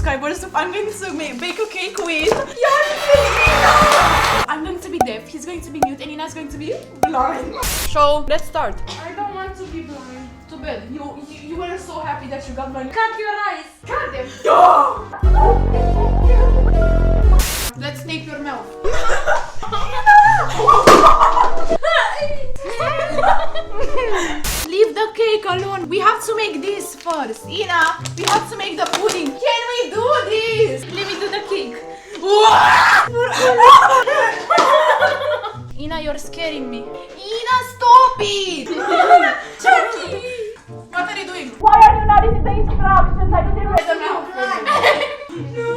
subscribers. I'm going to bake a cake with Yannis and Ina. I'm going to be deaf, he's going to be mute, and Ina's going to be blind. So let's start. I don't want to be blind. Too bad. You were so happy that you got blind. Cut your eyes. Cut them. Let's tape your mouth. Leave the cake alone. We have to make this first. Ina, we have to make the pudding. Can we do this? Let me do the cake. Ina, you're scaring me. Ina, stop it! Chucky! What are you doing? Why are you not in the instructions? I didn't read them out. No.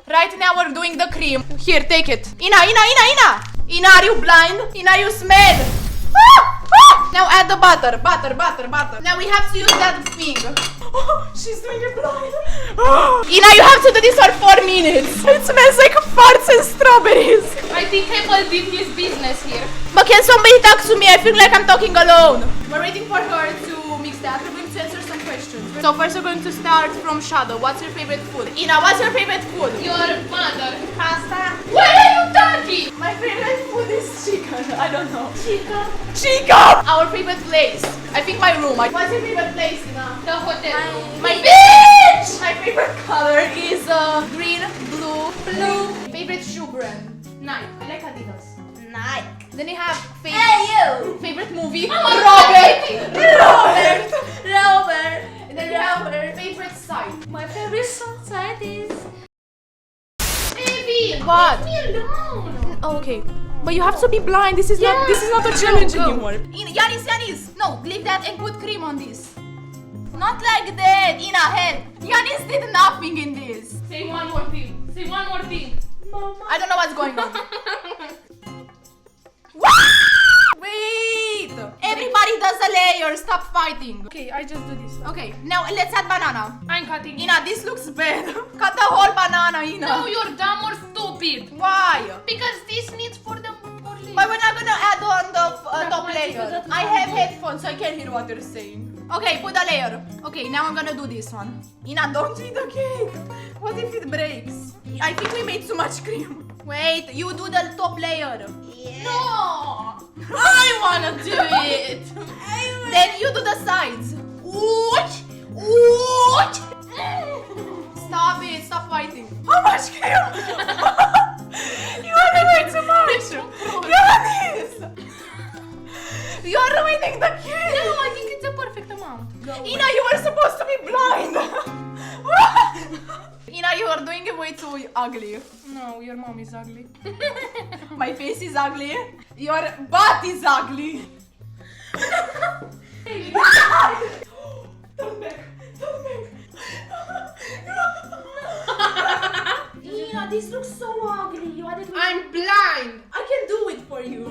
Right now we're doing the cream. Here, take it. Ina! Ina, are you blind? Ina, you smell. Now add the butter. Now we have to use that thing. She's doing it blind. Ina, you have to do this for 4 minutes. It smells like farts and strawberries. I think Apple did his business here. But can somebody talk to me? I feel like I'm talking alone. We're waiting for her to mix that. We're going to answer some questions. So first we're going to start from Shadow. What's your favorite food? Ina, what's your favorite food? Your mother. Pasta. Why are you talking? My favorite food is chicken. I don't know. Chica. Our favorite place. I think my room. What's your favorite place, Ina? The hotel. My bitch! My favorite color is green, blue. Favorite shoe brand? Nike. I like Adidas. Nike. Then you have favorite movie? Robert. And then you have favorite site. My favorite site is... Baby, What? leave me alone. Oh, okay. But you have to be blind. This is not a challenge anymore. Yannis! No, leave that and put cream on this. Not like that. Ina, help. Yannis did nothing in this. Say one more thing. Mama. I don't know what's going on. Wait! Everybody does a layer. Stop fighting. Okay, I just do this. Okay, now let's add banana. I'm cutting. Ina, this looks bad. Cut the whole banana, Ina. No, you're dumb or stupid. Why? Because this needs for the police. But we're not gonna add on the top I layer. think I have headphones, so I can't hear what you're saying. Okay, put a layer. Okay, now I'm gonna do this one. Ina, don't eat the cake. What if it breaks? I think we made too much cream. Wait, you do the top layer. Yeah. No! I wanna do it! Then you do the sides. Stop it, stop fighting. How much cream? You are doing too much. Yannis! You're ruining the cake. No, I think it's a perfect amount. Ina, you were supposed to be blind. Ina, you are doing it way too ugly. No, your mom is ugly. My face is ugly. Your butt is ugly. Turn back. Ina, this looks so ugly. I'm blind. I can do it for you.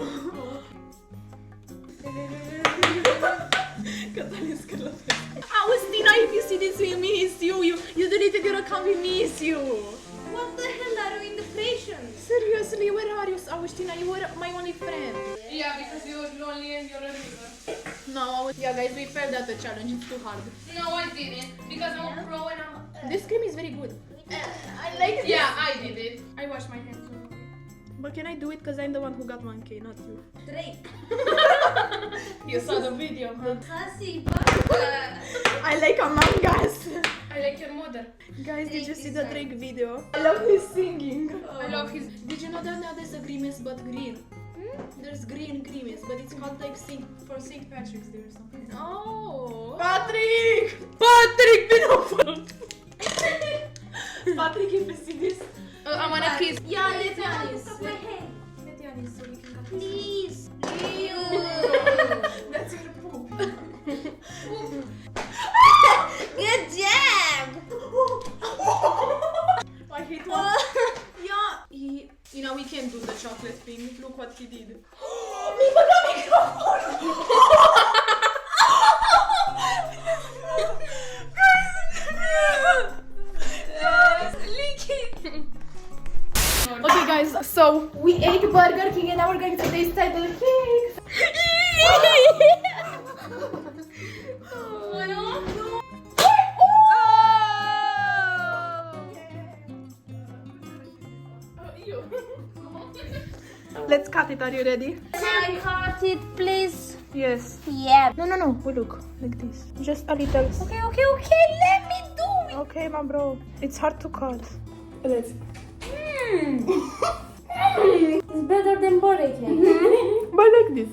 Austina, if you see this, we miss you. You deleted your account, we miss you. What the hell are you in depression? Seriously, where are you, Austina? You were my only friend. Yeah, because you're lonely and you're a loser. No, yeah, guys, we failed at the challenge. It's too hard. No, I didn't. Because I'm a pro and I'm... This cream is very good. I like it. Yeah, I did it. I washed my hands. But can I do it? Because I'm the one who got 1K, not you. Drake. You saw the video, huh? Sassy, I like Among Us. I like your mother. Guys, did you see the Drake video? I love his singing. I love his... Did you know that now there's a grimace but green? There's green grimace, but it's called like for St. Patrick's Day or something. Oh. Patrick! Patrick, Patrick, if you see this. I wanna kiss. Yeah, let Yannis. My hand. Let Yannis so we can cut Please. That's your poop. Good job. I hate one. Yeah. You know, we can't do the chocolate thing. Look what he did. Mi băga microfonul! Okay guys, so we ate Burger King and now we're going to taste the cake. Let's cut it. Are you ready? Can I cut it, please? Yes. Yeah. No. We look like this. Just a little. Okay. Let me do it. Okay, my bro. It's hard to cut. Let's. It's better than Burger King. But like this.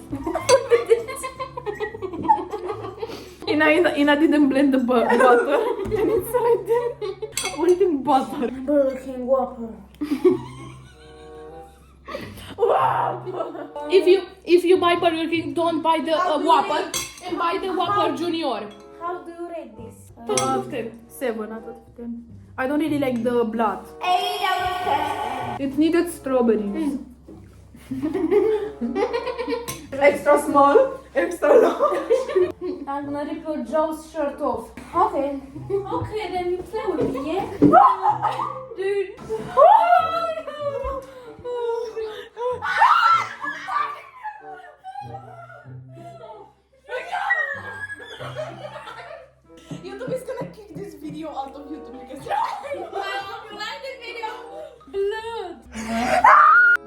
Ina didn't blend the butter. And it's right there. We're eating butter. Burger King Whopper. Wow. If you buy Burger King, don't buy the Whopper and buy the Whopper Junior. How do you rate this? 2 out of 10. 7 out of 10. I don't really like the blood. 8 out of 10. It needed strawberries. Extra small, extra large. I'm gonna rip your Joe's shirt off. Okay. Okay, then you play with me, yeah? Dude. YouTube is gonna kick this video out of YouTube because I don't like the video. Blood.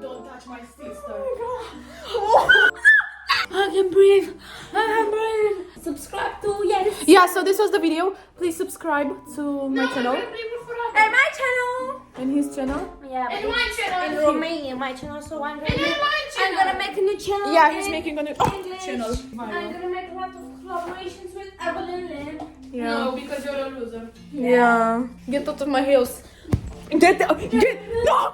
don't touch my sister. I can breathe. Subscribe to yes. Yeah, so this was the video. Please subscribe to my channel And my channel. and his channel. Yeah. And my channel. In Romania, my channel. So I'm gonna. And then my I'm channel. gonna make a new channel. Yeah, he's in making a new English. channel. I'm gonna make a lot of collaborations with Evelyn Lynn. Yeah. No, because you're a loser. Yeah. Get out of my heels. Get no.